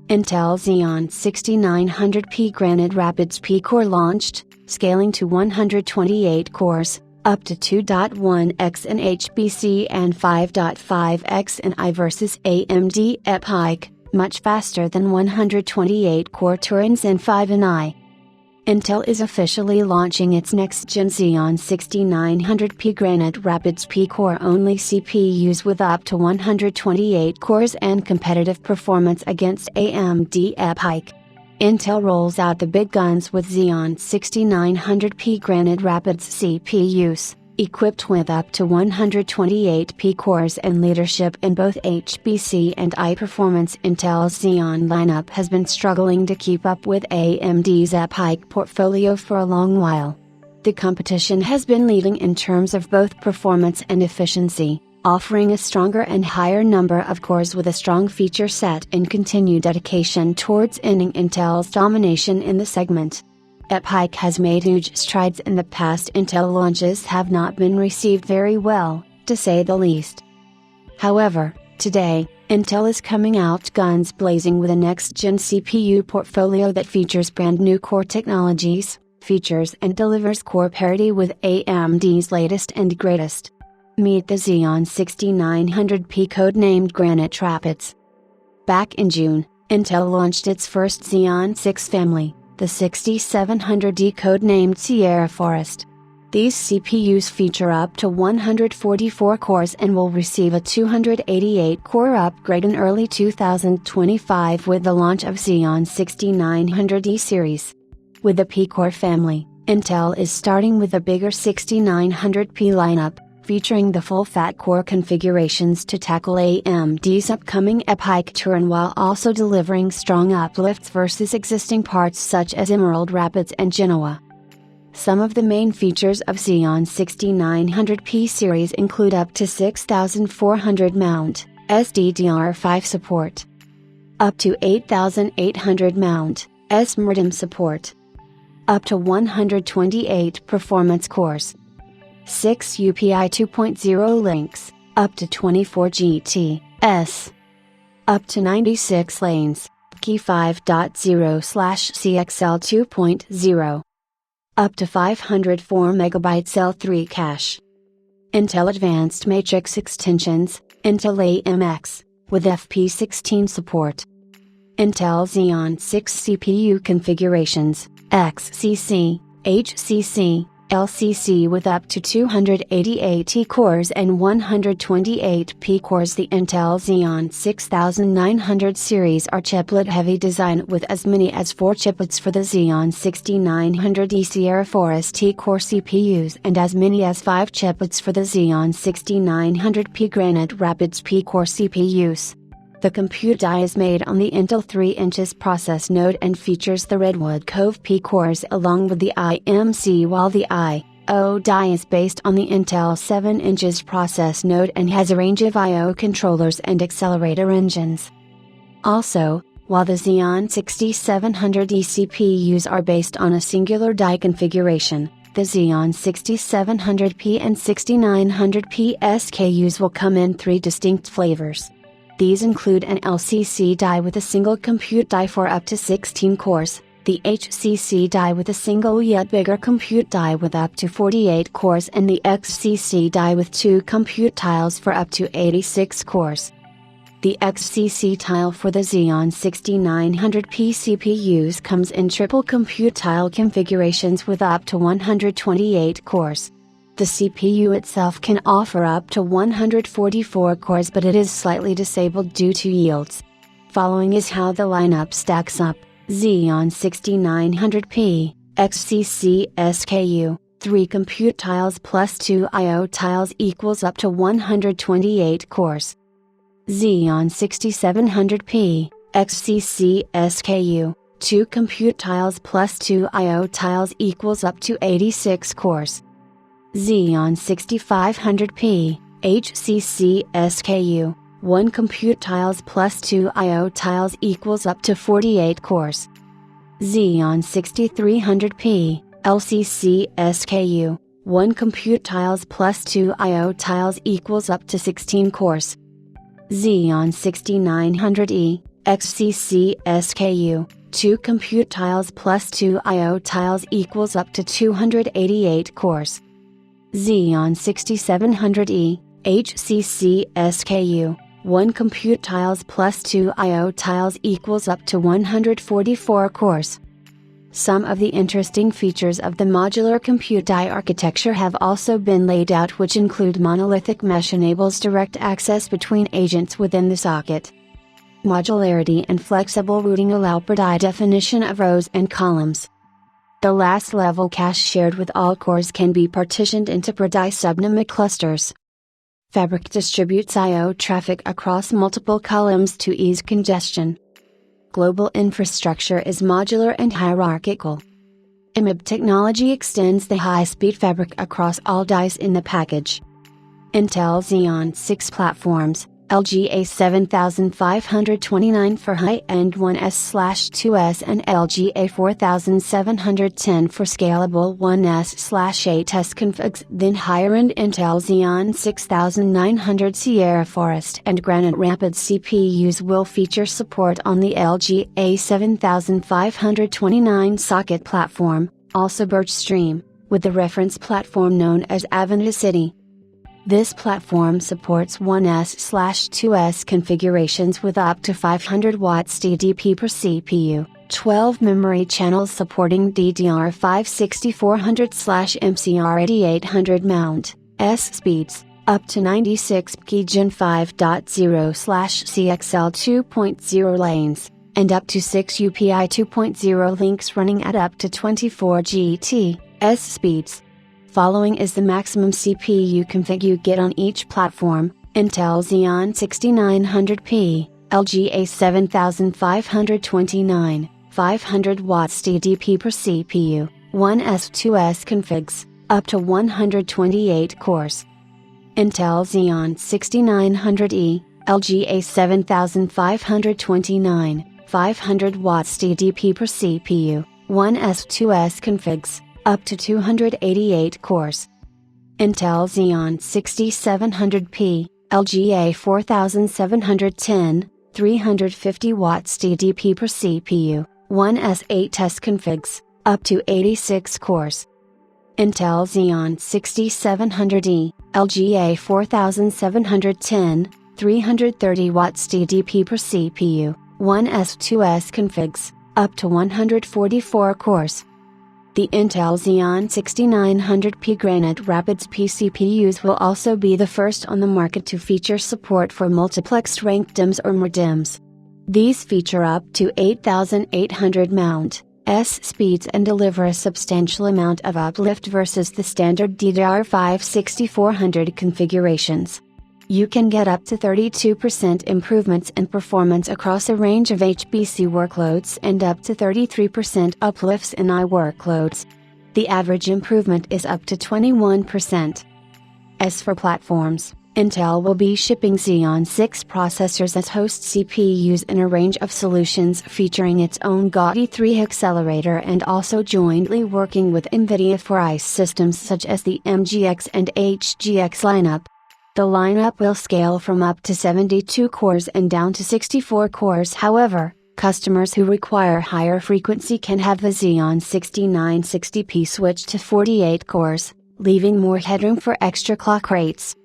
Intel Xeon 6900P Granite Rapids P-Core launched, scaling to 128 cores, up to 2.1x in HPC and 5.5x in I versus AMD EPYC, much faster than 128-core Turins and 5 in I. Intel is officially launching its next-gen Xeon 6900P Granite Rapids P-Core only CPUs with up to 128 cores and competitive performance against AMD EPYC. Intel rolls out the big guns with Xeon 6900P Granite Rapids CPUs, equipped with up to 128 P-cores and leadership in both HPC and I performance. Intel's Xeon lineup has been struggling to keep up with AMD's EPYC portfolio for a long while. The competition has been leading in terms of both performance and efficiency, offering a stronger and higher number of cores with a strong feature set and continued dedication towards ending Intel's domination in the segment. EPYC has made huge strides in the past. Intel launches have not been received very well, to say the least. However, today, Intel is coming out guns blazing with a next-gen CPU portfolio that features brand new core technologies, features and delivers core parity with AMD's latest and greatest. Meet the Xeon 6900P codenamed Granite Rapids. Back in June, Intel launched its first Xeon 6 family, the 6700D codenamed Sierra Forest. These CPUs feature up to 144 cores and will receive a 288-core upgrade in early 2025 with the launch of Xeon 6900D series. With the P-Core family, Intel is starting with a bigger 6900P lineup, featuring the full-fat core configurations to tackle AMD's upcoming EPYC Turin while also delivering strong uplifts versus existing parts such as Emerald Rapids and Genoa. Some of the main features of Xeon 6900P series include up to 6400 mount, SDDR5 support. Up to 8800 mount, SMRDIMM support. Up to 128 performance cores. 6 UPI 2.0 links, up to 24 GTS. Up to 96 lanes, Key 5.0/CXL 2.0. Up to 504 MB L3 cache. Intel Advanced Matrix Extensions, Intel AMX, with FP16 support. Intel Xeon 6 CPU configurations, XCC, HCC, LCC with up to 288 T-cores and 128 P-cores. The Intel Xeon 6900 series are chiplet-heavy design with as many as 4 chiplets for the Xeon 6900E Sierra Forest T-core CPUs and as many as 5 chiplets for the Xeon 6900P Granite Rapids P-core CPUs. The compute die is made on the Intel 3" process node and features the Redwood Cove P-cores along with the IMC, while the I/O die is based on the Intel 7" process node and has a range of I/O controllers and accelerator engines. Also, while the Xeon 6700E CPUs are based on a singular die configuration, the Xeon 6700P and 6900P SKUs will come in 3 distinct flavors. These include an LCC die with a single compute die for up to 16 cores, the HCC die with a single yet bigger compute die with up to 48 cores, and the XCC die with 2 compute tiles for up to 86 cores. The XCC tile for the Xeon 6900P CPUs comes in triple compute tile configurations with up to 128 cores. The CPU itself can offer up to 144 cores, but it is slightly disabled due to yields. Following is how the lineup stacks up: Xeon 6900P, XCC SKU, 3 compute tiles plus 2 I/O tiles equals up to 128 cores. Xeon 6700P, XCC SKU, 2 compute tiles plus 2 I/O tiles equals up to 86 cores. Xeon 6500P, HCC SKU, 1 compute tiles plus 2 I/O tiles equals up to 48 cores. Xeon 6300P, LCC SKU, 1 compute tiles plus 2 I/O tiles equals up to 16 cores. Xeon 6900E, XCC SKU, 2 compute tiles plus 2 I/O tiles equals up to 288 cores. Xeon 6700E, HCC SKU, 1 compute tiles plus 2 I/O tiles equals up to 144 cores. Some of the interesting features of the modular compute die architecture have also been laid out, which include monolithic mesh enables direct access between agents within the socket. Modularity and flexible routing allow per die definition of rows and columns. The last level cache shared with all cores can be partitioned into per die subnode clusters. Fabric distributes I/O traffic across multiple columns to ease congestion. Global infrastructure is modular and hierarchical. EMIB technology extends the high-speed fabric across all dies in the package. Intel Xeon 6 platforms, LGA 7529 for high-end 1S/2S and LGA 4710 for scalable 1S/8S configs. Then higher-end Intel Xeon 6900 Sierra Forest and Granite Rapids CPUs will feature support on the LGA 7529 socket platform, also Birch Stream, with the reference platform known as Avenue City. This platform supports 1S/2S configurations with up to 500 watts DDP per CPU, 12 memory channels supporting DDR5 6400/MCR8800 mount, S speeds, up to 96 PK Gen 5.0/CXL 2.0 lanes, and up to 6 UPI 2.0 links running at up to 24 GT, S speeds. Following is the maximum CPU config you get on each platform: Intel Xeon 6900P, LGA 7529, 500 watts DDP per CPU, 1S/2S configs, up to 128 cores. Intel Xeon 6900E, LGA 7529, 500 watts DDP per CPU, 1S/2S configs, up to 288 cores. Intel Xeon 6700P, LGA 4710, 350 watts DDP per CPU, 1S/8S configs, up to 86 cores. Intel Xeon 6700E, LGA 4710, 330 watts DDP per CPU, 1S/2S configs, up to 144 cores. The Intel Xeon 6900P Granite Rapids P CPUs will also be the first on the market to feature support for multiplexed ranked DIMMs or more DIMMs. These feature up to 8800 mount, S speeds and deliver a substantial amount of uplift versus the standard DDR5 6400 configurations. You can get up to 32% improvements in performance across a range of HPC workloads and up to 33% uplifts in AI workloads. The average improvement is up to 21%. As for platforms, Intel will be shipping Xeon 6 processors as host CPUs in a range of solutions featuring its own Gaudi 3 accelerator and also jointly working with NVIDIA for ICE systems such as the MGX and HGX lineup. The lineup will scale from up to 72 cores and down to 64 cores. However, customers who require higher frequency can have the Xeon 6960P switch to 48 cores, leaving more headroom for extra clock rates.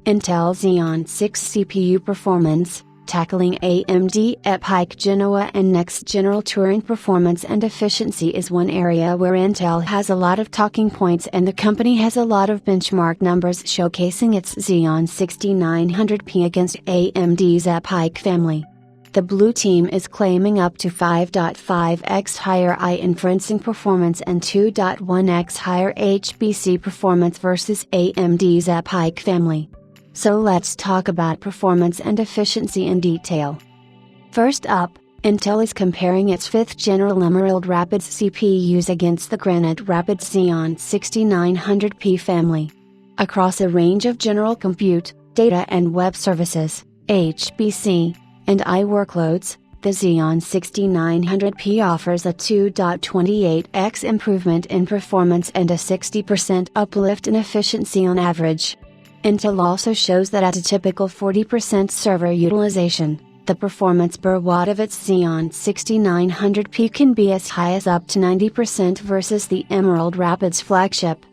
Intel Xeon 6 CPU performance, tackling AMD EPYC Genoa and next general Turing performance and efficiency is one area where Intel has a lot of talking points, and the company has a lot of benchmark numbers showcasing its Xeon 6900P against AMD's EPYC family. The blue team is claiming up to 5.5x higher AI inferencing performance and 2.1x higher HPC performance versus AMD's EPYC family. So let's talk about performance and efficiency in detail. First up, Intel is comparing its 5th General Emerald Rapids CPUs against the Granite Rapids Xeon 6900P family. Across a range of general compute, data and web services, HPC, and AI workloads, the Xeon 6900P offers a 2.28x improvement in performance and a 60% uplift in efficiency on average. Intel also shows that at a typical 40% server utilization, The performance per watt of its Xeon 6900P can be as high as up to 90% versus the Emerald Rapids flagship.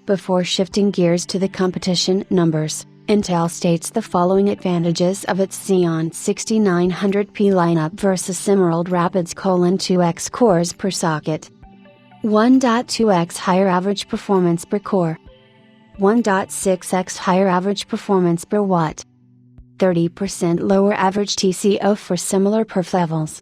Before shifting gears to the competition numbers, Intel states the following advantages of its Xeon 6900P lineup versus Emerald Rapids: 2x cores per socket, 1.2x higher average performance per core, 1.6x higher average performance per watt, 30% lower average TCO for similar perf levels.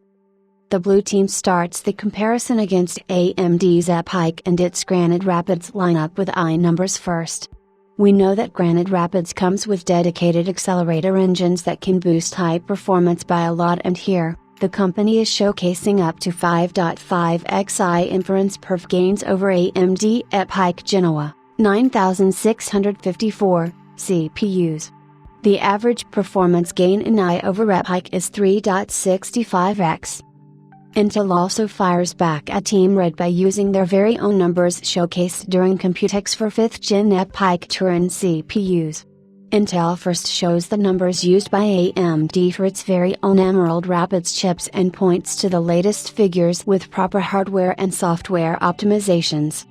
The blue team starts the comparison against AMD's EPYC and its Granite Rapids lineup with I numbers first. We know that Granite Rapids comes with dedicated accelerator engines that can boost high performance by a lot, and here, the company is showcasing up to 5.5x inference perf gains over AMD EPYC Genoa 9654 CPUs. The average performance gain in I over EPYC is 3.65x. Intel also fires back at Team Red by using their very own numbers showcased during Computex for 5th Gen EPYC Turin CPUs. Intel first shows the numbers used by AMD for its very own Emerald Rapids chips and points to the latest figures with proper hardware and software optimizations.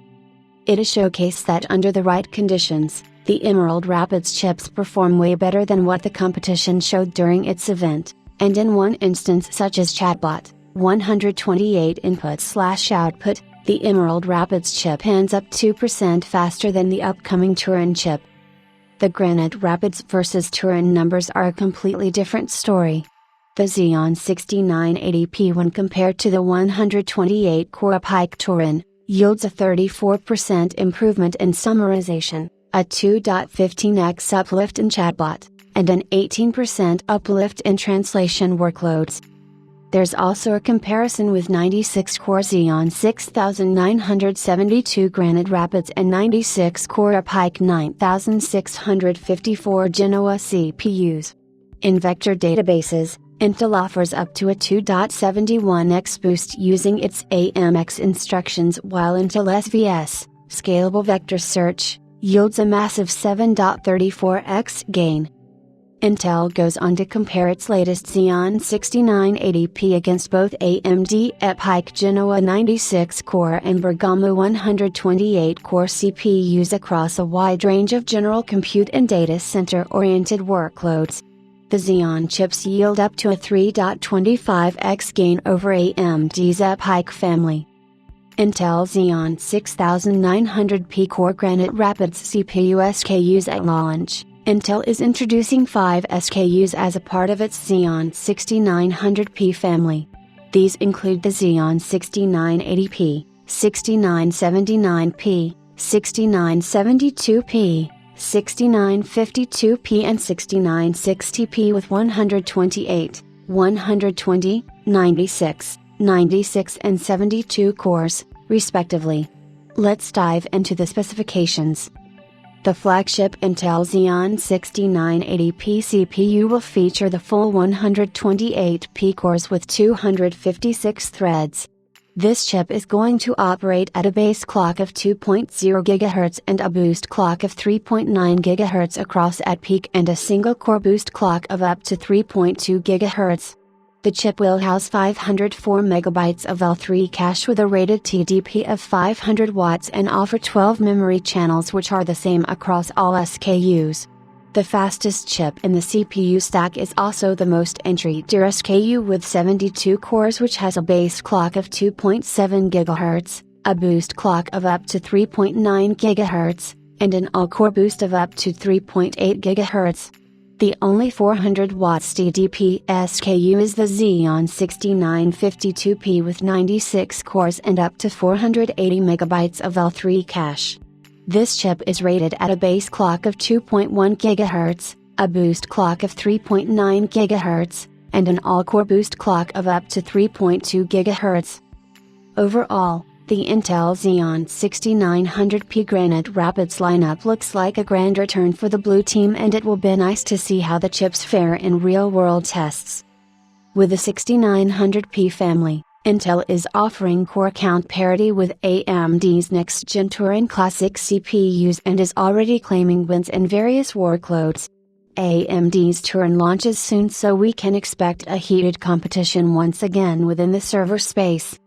It is showcased that under the right conditions, the Emerald Rapids chips perform way better than what the competition showed during its event, and in one instance such as chatbot, 128 input/output, the Emerald Rapids chip ends up 2% faster than the upcoming Turin chip. The Granite Rapids versus Turin numbers are a completely different story. The Xeon 6980P, when compared to the 128-core EPYC Turin, yields a 34% improvement in summarization, a 2.15x uplift in chatbot, and an 18% uplift in translation workloads. There's also a comparison with 96-core Xeon 6972 Granite Rapids and 96-core EPYC 9654 Genoa CPUs. In vector databases, Intel offers up to a 2.71x boost using its AMX instructions, while Intel SVS, Scalable Vector Search, yields a massive 7.34x gain. Intel goes on to compare its latest Xeon 6980P against both AMD EPYC Genoa 96-core and Bergamo 128-core CPUs across a wide range of general compute and data center-oriented workloads. The Xeon chips yield up to a 3.25x gain over AMD's EPYC family. Intel Xeon 6900P Core Granite Rapids CPU SKUs at launch. Intel is introducing 5 SKUs as a part of its Xeon 6900P family. These include the Xeon 6980P, 6979P, 6972P, 6952P and 6960P with 128, 120, 96, 96 and 72 cores, respectively. Let's dive into the specifications. The flagship Intel Xeon 6980P CPU will feature the full 128P cores with 256 threads. This chip is going to operate at a base clock of 2.0 GHz and a boost clock of 3.9 GHz across at peak, and a single core boost clock of up to 3.2 GHz. The chip will house 504 MB of L3 cache with a rated TDP of 500 watts and offer 12 memory channels, which are the same across all SKUs. The fastest chip in the CPU stack is also the most entry-tier SKU with 72 cores, which has a base clock of 2.7 GHz, a boost clock of up to 3.9 GHz, and an all-core boost of up to 3.8 GHz. The only 400 watts TDP SKU is the Xeon 6952P with 96 cores and up to 480 MB of L3 cache. This chip is rated at a base clock of 2.1 GHz, a boost clock of 3.9 GHz, and an all-core boost clock of up to 3.2 GHz. Overall, the Intel Xeon 6900P Granite Rapids lineup looks like a grand return for the blue team, and it will be nice to see how the chips fare in real-world tests. With the 6900P family, Intel is offering core count parity with AMD's next-gen Turin Classic CPUs and is already claiming wins in various workloads. AMD's Turin launches soon, so we can expect a heated competition once again within the server space.